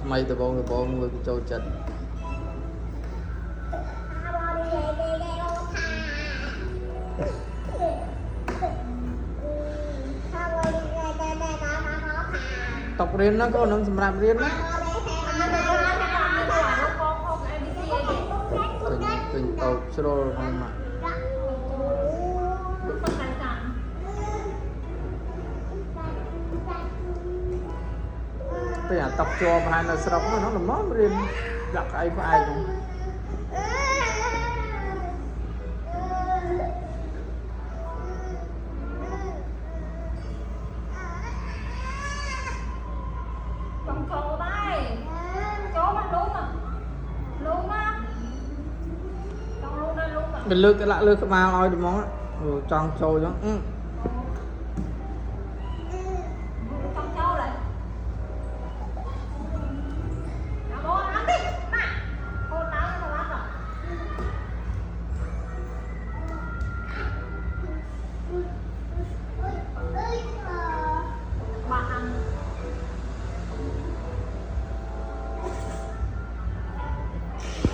mày từ bông người trâu chật tộc riêng nó có nông làm riêng đó tình tộc solo không mà cái nhà tộc cho hai là sọc nó là món riêng gặp ai có ai cũng Còn trâu đây chó mà luôn á con luôn đây luôn mà mình lướt cái lạ lướt cái màu oi được món á tròn trâu đó